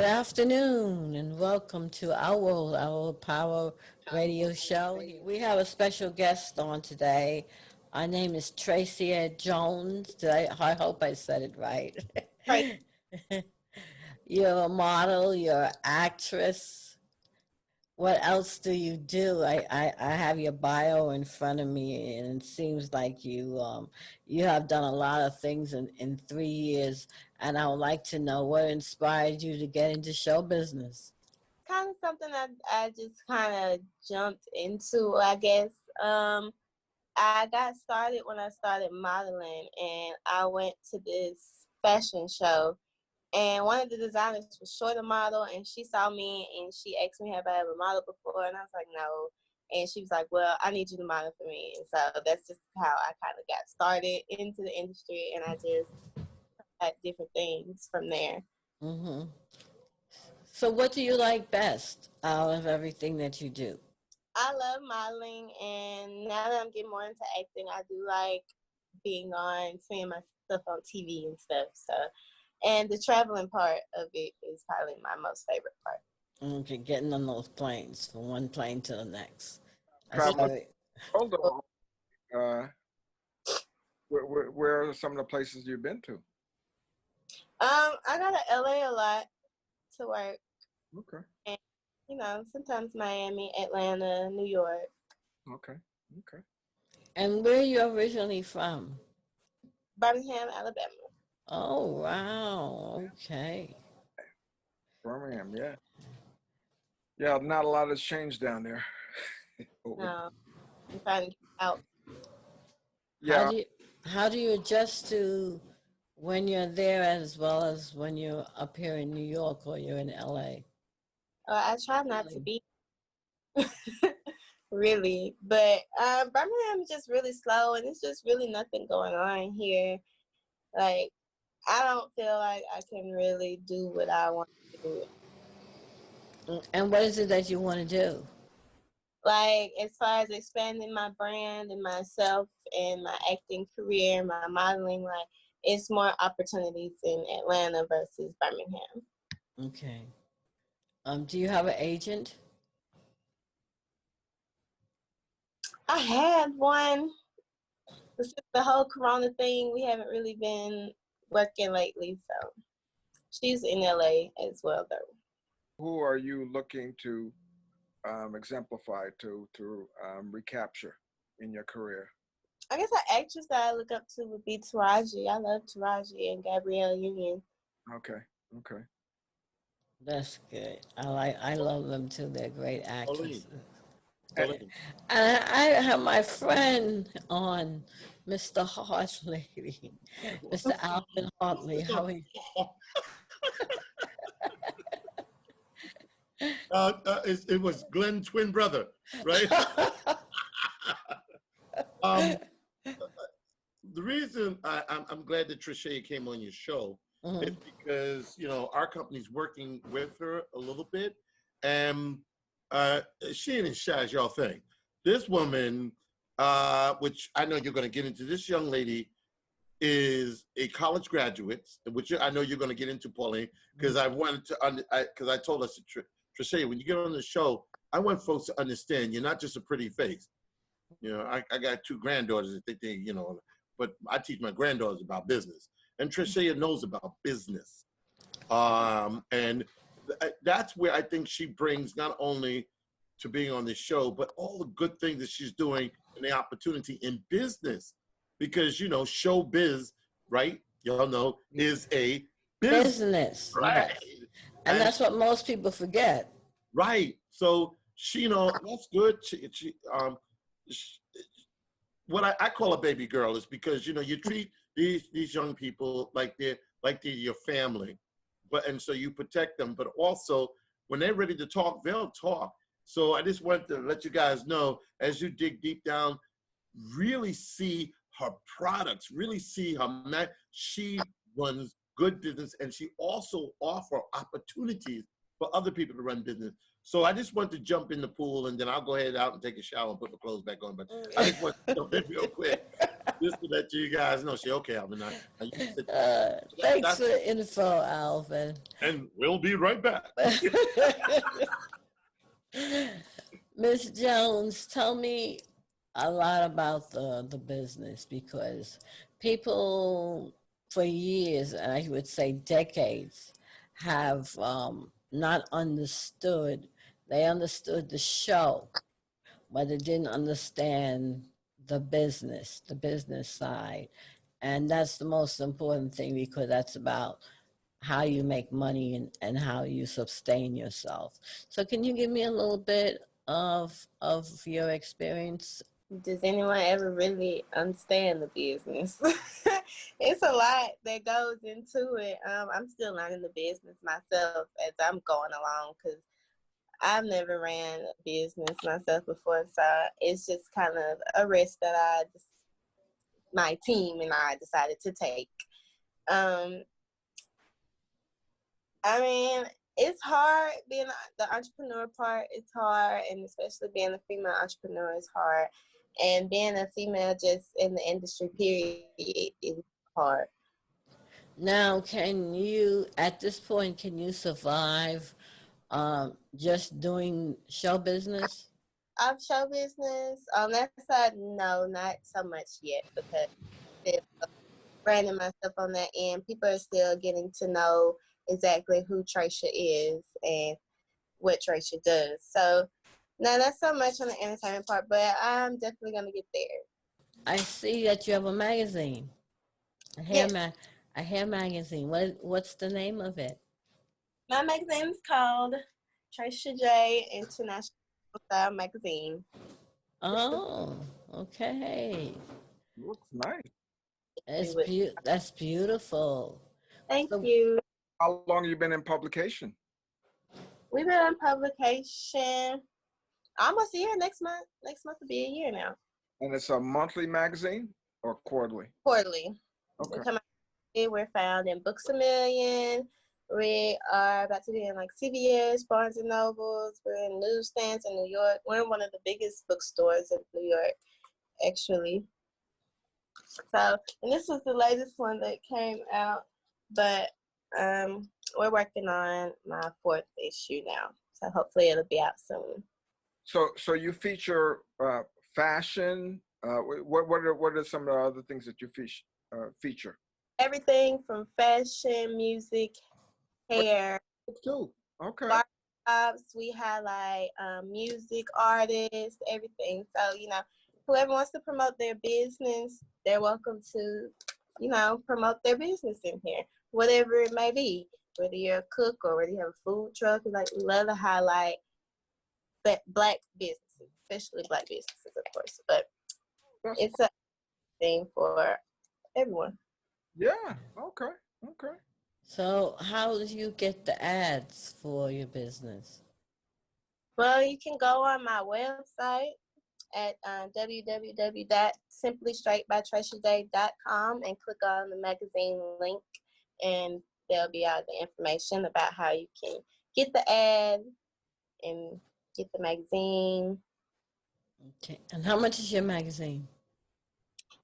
afternoon and welcome to our Power Radio Show. We have a special guest on today. Our name is Tracia Jones. I hope I said it right. Right. You're a model, you're an actress. What else do you do? I have your bio in front of me, and it seems like you have done a lot of things in 3 years. And I would like to know what inspired you to get into show business. Kind of something that I just kind of jumped into, I guess. I got started when I started modeling, and I went to this fashion show. And one of the designers was short a model, and she saw me, and she asked me have I ever modeled before, and I was like, no. And she was like, well, I need you to model for me. And so that's just how I kind of got started into the industry, and I just had different things from there. Mm-hmm. So what do you like best out of everything that you do? I love modeling, and now that I'm getting more into acting, I do like being on, seeing my stuff on TV and stuff. So, and the traveling part of it is probably my most favorite part. Okay, getting on those planes from one plane to the next. Hold on. Where are some of the places you've been to? I go to LA a lot to work. Okay. And, sometimes Miami, Atlanta, New York. Okay. And where are you originally from? Birmingham-Alabama. Oh, wow. Okay. Birmingham, yeah. Yeah, not a lot has changed down there. No, I'm trying to get out. Yeah. How do you adjust to when you're there as well as when you're up here in New York or you're in LA? I try not to be really, but Birmingham is just really slow, and it's just really nothing going on here. Like, I don't feel like I can really do what I want to do. And what is it that you want to do? Like, as far as expanding my brand and myself and my acting career, my modeling, like, it's more opportunities in Atlanta versus Birmingham. Okay. Do you have an agent? I had one. Since the whole Corona thing, we haven't really been working lately, so she's in LA as well, though. Who are you looking to exemplify to recapture in your career? I guess an actress that I look up to would be Tracia. I love Tracia and Gabrielle Union. Okay. That's good. I love them too. They're great actresses. And I have my friend on, Mr. Hartley, Mr. Alvin Hartley. How are you? It was Glenn's twin brother, right? The reason I'm glad that Tracia came on your show is because our company's working with her a little bit, and she ain't as shy as y'all think. This woman, which I know you're going to get into, this young lady is a college graduate, which I know you're going to get into, Pauline, because I wanted to, because I told us, Tracia, when you get on the show, I want folks to understand you're not just a pretty face. I got 2 granddaughters that think they, but I teach my granddaughters about business. And Tracia knows about business. And that's where I think she brings not only to being on this show, but all the good things that she's doing and the opportunity in business. Because, show biz, right? Y'all know, is a business. Right. Yes. And that's what most people forget. Right. So she, that's good. What I call a baby girl is because, you treat these young people like they're your family, and so you protect them, but also when they're ready to talk, they'll talk. So I just want to let you guys know, as you dig deep down, really see her products, really see her she runs good business, and she also offers opportunities for other people to run business. So I just want to jump in the pool, and then I'll go ahead out and take a shower and put my clothes back on. But I just want to jump in real quick. Just to let you guys know, she okay, I'm not. Thanks for the info, Alvin. And we'll be right back. Miss Jones, tell me a lot about the business, because people for years, and I would say decades, have not understood. They understood the show, but they didn't understand the business side. And that's the most important thing, because that's about how you make money and how you sustain yourself. So can you give me a little bit of your experience? Does anyone ever really understand the business? It's a lot that goes into it. I'm still learning the business myself as I'm going along, because I've never ran a business myself before. So it's just kind of a risk that my team and I decided to take. I mean, it's hard being the entrepreneur part. It's hard, and especially being a female entrepreneur is hard. And being a female just in the industry, period, is hard. Now, can you, at this point, can you survive just doing show business? Of show business, on that side, no, not so much yet, because still branding myself on that end. People are still getting to know exactly who Tracia is and what Tracia does. So, no, not so much on the entertainment part, but I'm definitely gonna get there. I see that you have a magazine, Yes, a hair magazine. What's the name of it? my magazine is called Tracia J International Style Magazine. Oh, okay. Looks nice. That's beautiful. Thank So, you. How long have you been in publication? We've been on publication almost a year. Next month will be a year now. And it's a monthly magazine or quarterly? Quarterly. Okay. We come out, we're found in Books A Million. We are about to be in like CVS, Barnes and Nobles. We're in newsstands in New York. We're in one of the biggest bookstores in New York, actually. So, and this was the latest one that came out, but we're working on my 4th issue now. So hopefully it'll be out soon. So you feature fashion. What are some of the other things that you feature? Everything from fashion, music, hair. Too. Okay. Barbershops, we highlight music artists, everything. So, whoever wants to promote their business, they're welcome to, promote their business in here, whatever it may be. Whether you're a cook or whether you have a food truck, we love to highlight Black businesses, especially Black businesses, of course. But it's a thing for everyone. Yeah. Okay. Okay. so how do you get the ads for your business? Well, you can go on my website at www.simplystraightbytraciaj.com and click on the magazine link, and there'll be all the information about how you can get the ad and get the magazine. Okay. And how much is your magazine?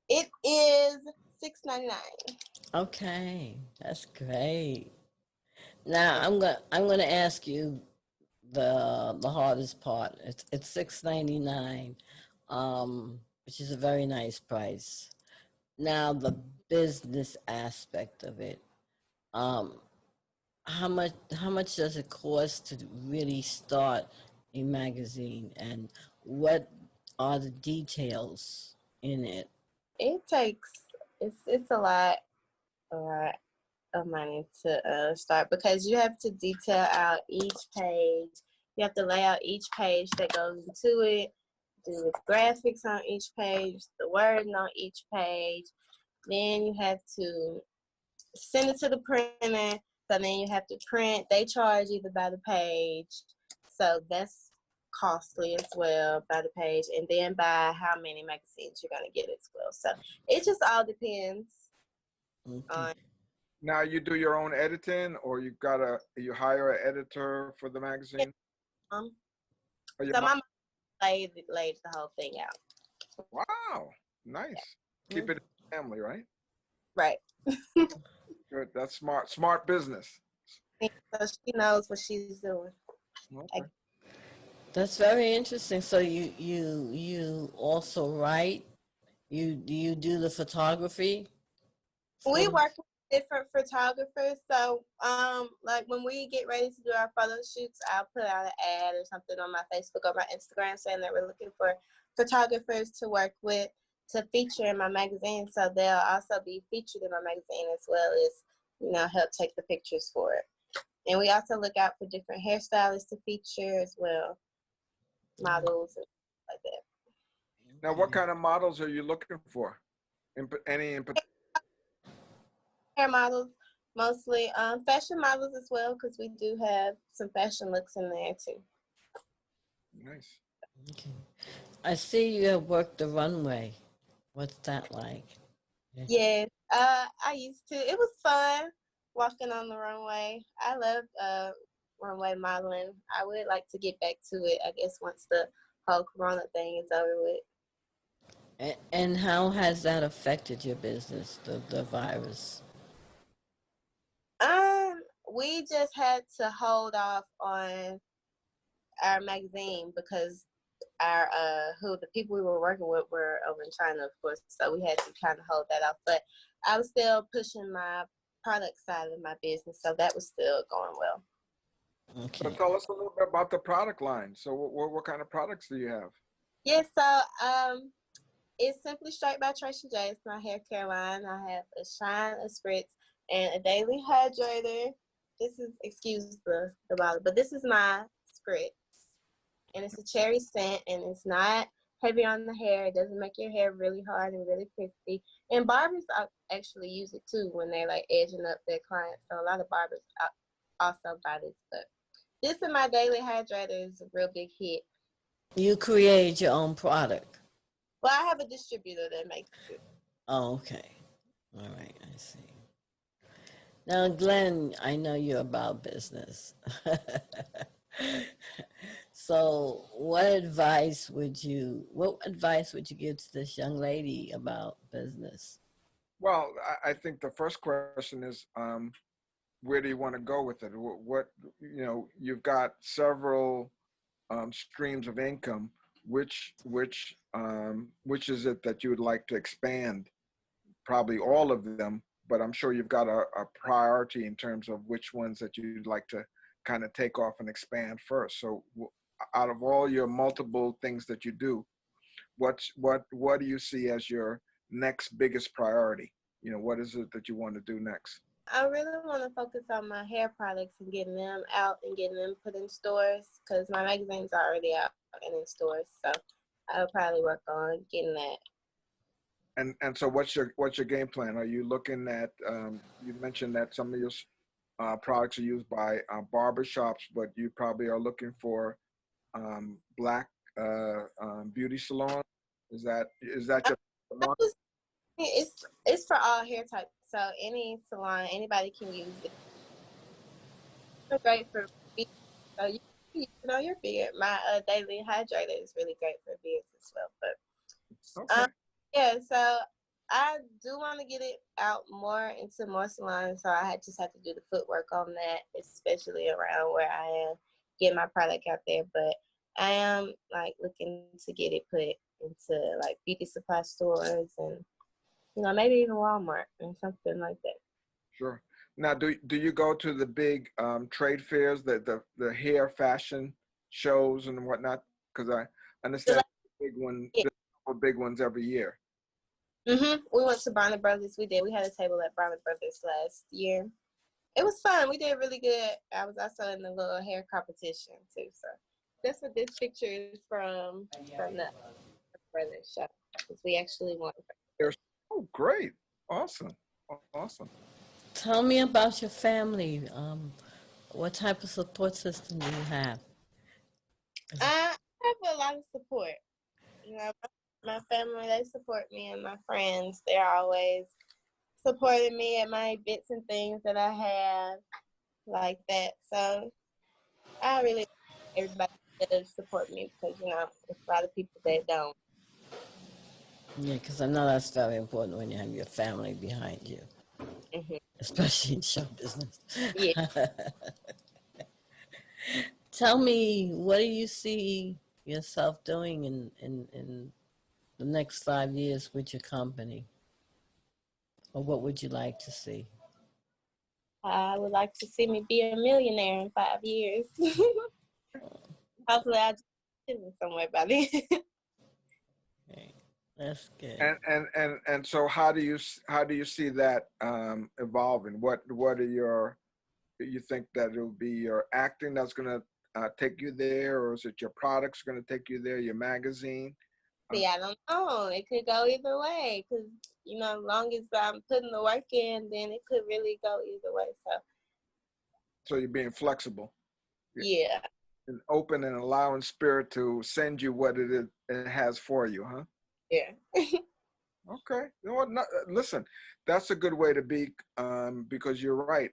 It is $6.99. Okay, that's great. Now I'm gonna ask you the hardest part. It's $6.99, which is a very nice price. Now the business aspect of it. Um, how much does it cost to really start a magazine, and what are the details in it? It takes it's a lot of money to start, because you have to detail out each page. You have to lay out each page that goes into it, do the graphics on each page, the wording on each page. Then you have to send it to the printer. So then you have to print. They charge either by the page. So that's costly as well, by the page. And then by how many magazines you're going to get as well. So it just all depends Okay. on. Now you do your own editing, or you hire an editor for the magazine? Or your So my mom laid the whole thing out. Wow, nice. Keep it in the family, right? Right. Good. That's smart. Smart business. So she knows what she's doing. Okay. That's very interesting. So you also write. You do the photography We for. work with different photographers. So, like when we get ready to do our photo shoots, I'll put out an ad or something on my Facebook or my Instagram saying that we're looking for photographers to work with to feature in my magazine. So they'll also be featured in my magazine as well as, help take the pictures for it. And we also look out for different hairstylists to feature as well, models and like that. Now, what kind of models are you looking for? Any in particular? Hair models, mostly fashion models as well, because we do have some fashion looks in there too. Nice. Okay. I see you have worked the runway. What's that like? Yeah, I used to. It was fun walking on the runway. I love runway modeling. I would like to get back to it, I guess, once the whole Corona thing is over with. And how has that affected your business, the virus? We just had to hold off on our magazine because our who the people we were working with were over in China, of course, so we had to kind of hold that off. But I was still pushing my product side of my business, so that was still going well. So Okay. tell us a little bit about the product line. So what kind of products do you have? Yeah, so it's Simply Straight by Tracia J. It's my hair care line. I have a shine, a spritz, and a daily hydrator. This is, excuse the bottle, but this is my spritz. And it's a cherry scent, and it's not heavy on the hair. It doesn't make your hair really hard and really crispy. And barbers actually use it too when they're like edging up their clients. So a lot of barbers also buy this. But this is my daily hydrator is a real big hit. You create your own product. Well, I have a distributor that makes it. Oh, okay. All right, I see. Now, Glenn, I know you're about business. So, what advice would you give to this young lady about business? Well, I think the first question is, where do you want to go with it? You've got several streams of income. Which is it that you would like to expand? Probably all of them, but I'm sure you've got a priority in terms of which ones that you'd like to kind of take off and expand first. So out of all your multiple things that you do, what do you see as your next biggest priority? What is it that you want to do next? I really want to focus on my hair products and getting them out and getting them put in stores because my magazine's already out and in stores. So I'll probably work on getting that. And so what's your game plan? Are you looking at, you mentioned that some of your products are used by barbershops, but you probably are looking for black beauty salon. Is that your salon? It's for all hair types. So any salon, anybody can use it. It's great for beards. So you can use it on your beard. My daily hydrator is really great for beards as well. But Okay. yeah, so I do want to get it out more into more salons. So just have to do the footwork on that, especially around where I am, get my product out there. But I am like looking to get it put into like beauty supply stores and maybe even Walmart and something like that. Sure. Now, do you go to the big trade fairs, the hair fashion shows and whatnot? Because I understand big one, Yeah. there's a couple big ones every year. We went to Bronner Brothers. We did. We had a table at Bronner Brothers last year. It was fun. We did really good. I was also in the little hair competition too. So that's what this picture is from the Brothers show. Because we actually won. Oh, great! Awesome, awesome. Tell me about your family. What type of support system do you have? I have a lot of support. My family, they support me, and my friends, they're always supporting me at my bits and things that I have like that. So I really everybody does support me because there's a lot of people that don't. Yeah, because I know that's very important when you have your family behind you, Hmm. especially in show business. Yeah. Tell me, what do you see yourself doing in the next 5 years with your company? Or what would you like to see? I would like to see me be a millionaire in 5 years. Hopefully, I just live somewhere by then. Okay, that's good. And so how do you see that evolving? What are your, you think that it'll be your acting that's going to take you there, or is it your products going to take you there, your magazine? See, I don't know. It could go either way because, as long as I'm putting the work in, then it could really go either way. So, So you're being flexible, yeah. and open, and allowing spirit to send you what it has for you, huh? Yeah. Okay. You know what? Listen, that's a good way to be, because you're right.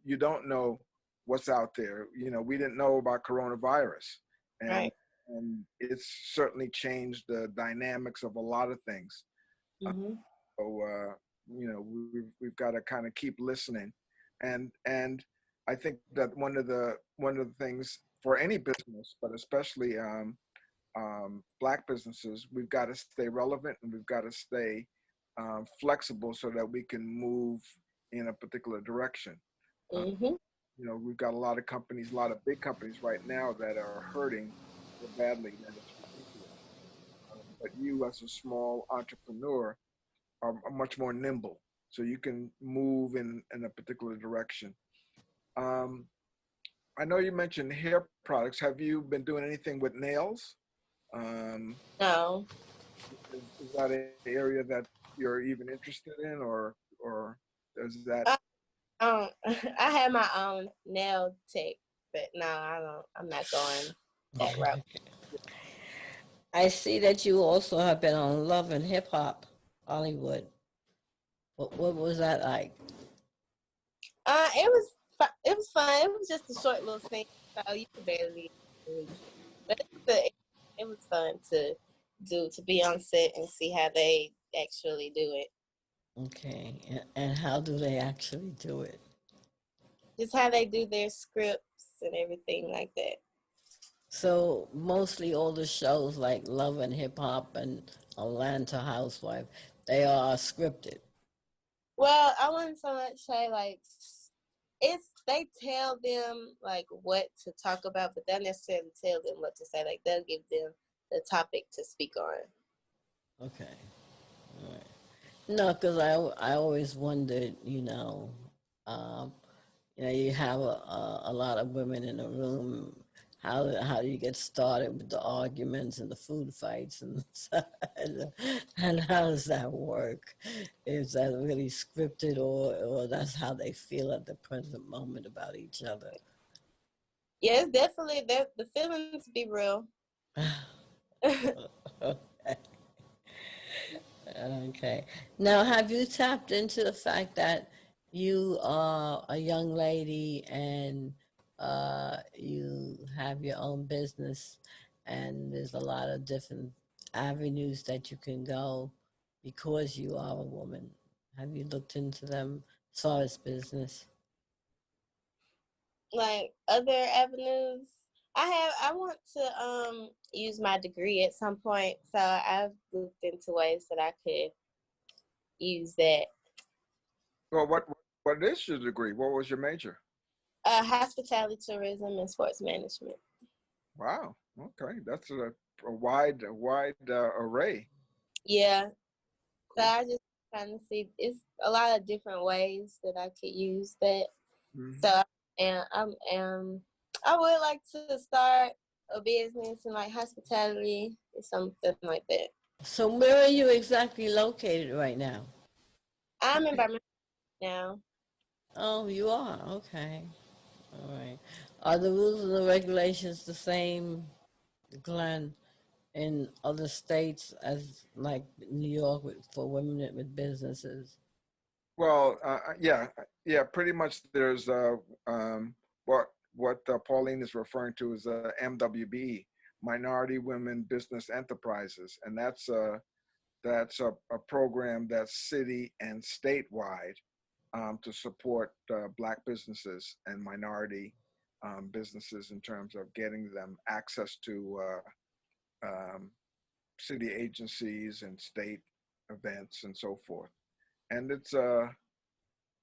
You don't know what's out there. We didn't know about coronavirus, and Right. and it's certainly changed the dynamics of a lot of things. Uh, Hmm. so we've got to kind of keep listening, and I think that one of the things for any business, but especially Black businesses, we've got to stay relevant, and we've got to stay flexible so that we can move in a particular direction. Uh, Hmm. we've got a lot of companies, a lot of big companies right now that are hurting so badly that it's ridiculous. But you, as a small entrepreneur, are much more nimble, so you can move in a particular direction. Um, I know you mentioned hair products. Have you been doing anything with nails? Um, No. is that an area that you're even interested in, or is that? I have my own nail tech, but no, I don't. I'm not going that route. I see that you also have been on Love and Hip Hop Hollywood. What was that like? It was fun. It was just a short little scene, so you could barely believe it. But it was fun to be on set and see how they actually do it. Okay, and how do they actually do it? Just how they do their scripts and everything like that. So mostly all the shows like Love and Hip Hop and Atlanta Housewife, they are scripted. Well, I wouldn't so much say like they tell them like what to talk about, but they don't necessarily tell them what to say. Like they'll give them the topic to speak on. Okay, all right. No, because I always wondered, um, you have a lot of women in a room. How do you get started with the arguments and the food fights and and how does that work? Is that really scripted, or that's how they feel at the present moment about each other? Yeah, it's definitely the feelings be real. Okay. Now, have you tapped into the fact that you are a young lady and you have your own business, and there's a lot of different avenues that you can go because you are a woman? Have you looked into them as far as business? Like other avenues. I want to use my degree at some point, so I've looked into ways that I could use that. Well, what is your degree? What was your major? Hospitality, tourism, and sports management. Wow. Okay, that's a wide array. Yeah. So Cool. I just kind of see it's a lot of different ways that I could use that. Hmm. So and I would like to start a business in like hospitality or something like that. So, where are you exactly located right now? I'm in Birmingham now. Oh, you are? Okay. All right. Are the rules and the regulations the same, Glenn, in other states as like New York for women with businesses? Well, yeah. Pretty much, there's what Pauline is referring to as MWBE, Minority Women Business Enterprises, and that's a program that's city and statewide to support Black businesses and minority businesses in terms of getting them access to um, city agencies and state events and so forth. And it's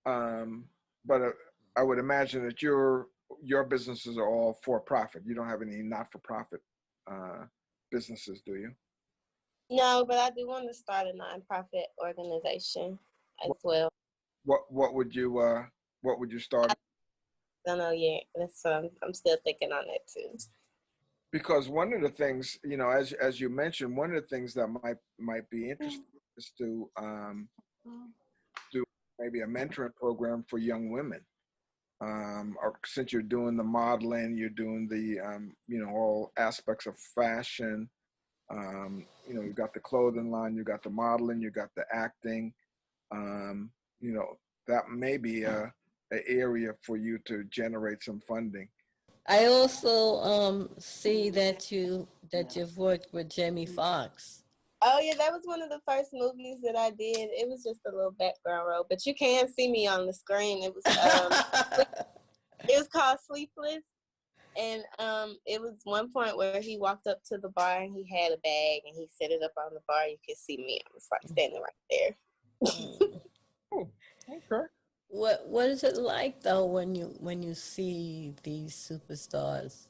um, but I would imagine that your businesses are all for profit. You don't have any not-for-profit businesses, do you? No, but I do want to start a nonprofit organization as well. What would you start? I don't know yet. That's I'm still thinking on that too. Because one of the things, as you mentioned, one of the things that might be interesting is to do maybe a mentoring program for young women. Or since you're doing the modeling, you're doing the all aspects of fashion. You've got the clothing line, you got the modeling, you got the acting. Um, that may be a area for you to generate some funding. I also see that you've worked with Jamie Foxx. Oh yeah, that was one of the first movies that I did. It was just a little background role, but you can see me on the screen. It was it was called Sleepless, and it was one point where he walked up to the bar and he had a bag and he set it up on the bar. You could see me. I was like standing right there. Oh, okay. What is it like though when you see these superstars?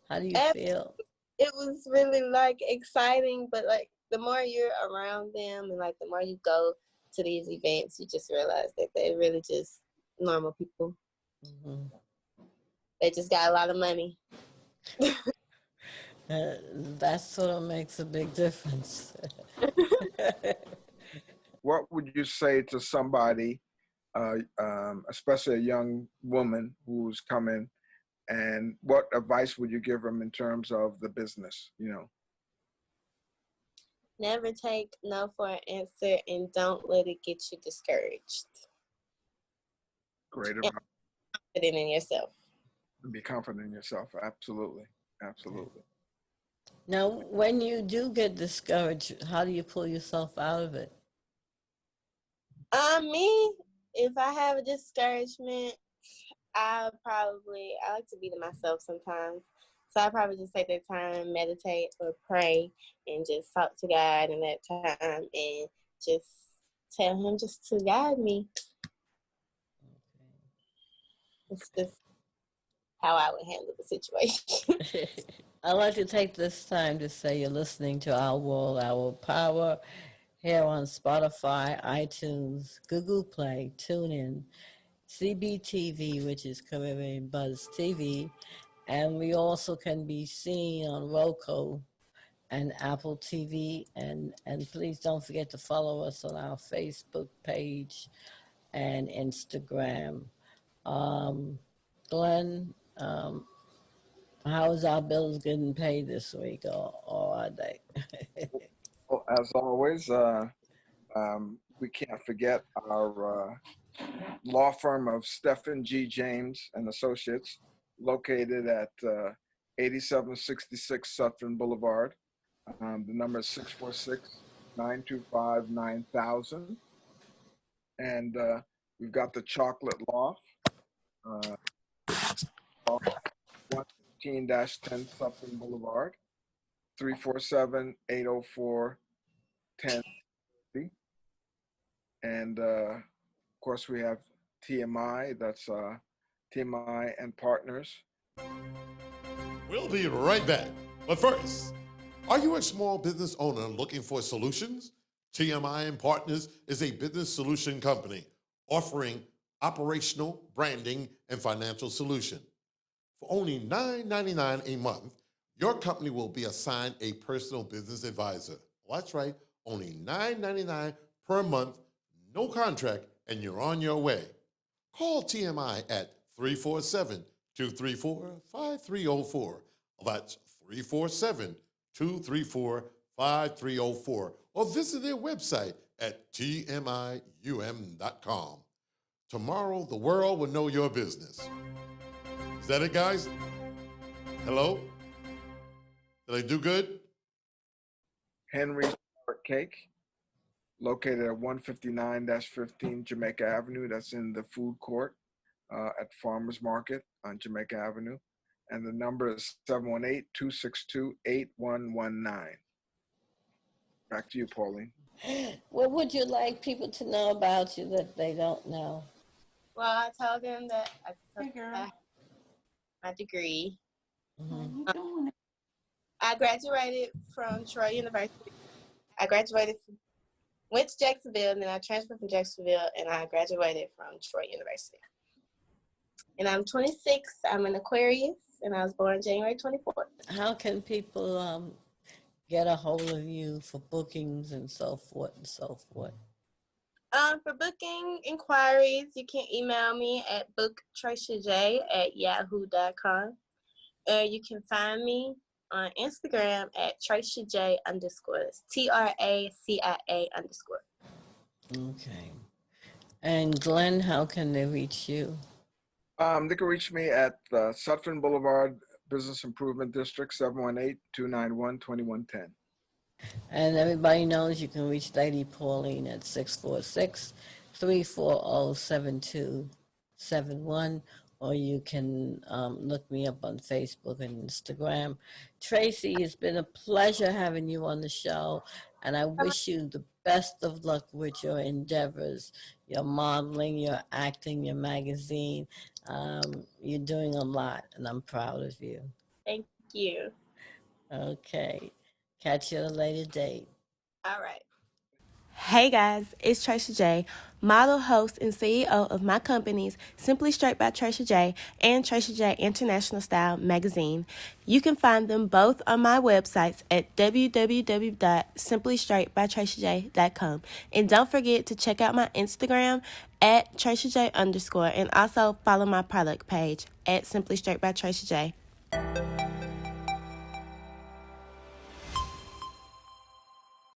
How do you feel? It was really like exciting, but like the more you're around them and like the more you go to these events, you just realize that they're really just normal people. Mm-hmm. They just got a lot of money. That sort of makes a big difference. What would you say to somebody, especially a young woman who's coming, and what advice would you give them in terms of the business? Never take no for an answer, and don't let it get you discouraged. Great advice. Be confident in yourself. Be confident in yourself. Absolutely. Absolutely. Now, when you do get discouraged, how do you pull yourself out of it? Me, if I have a discouragement, I like to be to myself sometimes. So I probably just take that time, meditate or pray, and just talk to God in that time, and just tell Him just to guide me. It's just how I would handle the situation. I'd like to take this time to say you're listening to Our World, Our Power here on Spotify, iTunes, Google Play, TuneIn, CBTV, which is Caribbean Buzz TV, and we also can be seen on Roku and Apple TV, and please don't forget to follow us on our Facebook page and Instagram. Glenn, how is our bills getting paid this week, or are they? Well, as always, we can't forget our law firm of Stephen G. James and Associates, located at 8766 Sutphin Boulevard. The number is 646-925-9000. And we've got the Chocolate Loft, 115-10 Sutphin Boulevard, 347-804-1050. And of course, we have TMI, that's TMI and Partners. We'll be right back. But first, are you a small business owner looking for solutions? TMI and Partners is a business solution company offering operational, branding, and financial solution. For only $9.99 a month, your company will be assigned a personal business advisor. Well, that's right, only $9.99 per month, no contract, and you're on your way. Call TMI at 347-234-5304. That's 347-234-5304. Or visit their website at tmium.com. Tomorrow, the world will know your business. Is that it, guys? Hello? Did I do good? Henry's Carrot Cake. located at 159-15 Jamaica Avenue. That's in the food court at Farmers Market on Jamaica Avenue. And the number is 718-262-8119. Back to you, Pauline. What would you like people to know about you that they don't know? Well, I told them that I have my degree. Mm-hmm. I graduated from Troy University. I went to Jacksonville, and then I transferred from Jacksonville, and I graduated from Troy University. And I'm 26. I'm an Aquarius, and I was born January 24th. How can people get a hold of you for bookings and so forth and so forth? For booking inquiries, you can email me at booktraciaj@yahoo.com. You can find me on Instagram at Tracia J _ That's TRACIA _. Okay. And Glenn, how can they reach you? They can reach me at Sutphin Boulevard, Business Improvement District, 718-291-2110. And everybody knows you can reach Lady Pauline at 646-340-7271, or you can look me up on Facebook and Instagram. Tracy, it's been a pleasure having you on the show, and I wish you the best of luck with your endeavors, your modeling, your acting, your magazine. You're doing a lot, and I'm proud of you. Thank you. Okay. Catch you at a later date. All right. Hey guys, it's Tracia J, model, host, and CEO of my companies Simply Straight by Tracia J and Tracia J International Style Magazine. You can find them both on my websites at www.simplystraightbytraciaj.com. And don't forget to check out my Instagram at TraciaJ _ and also follow my product page at Simply Straight by Tracia J.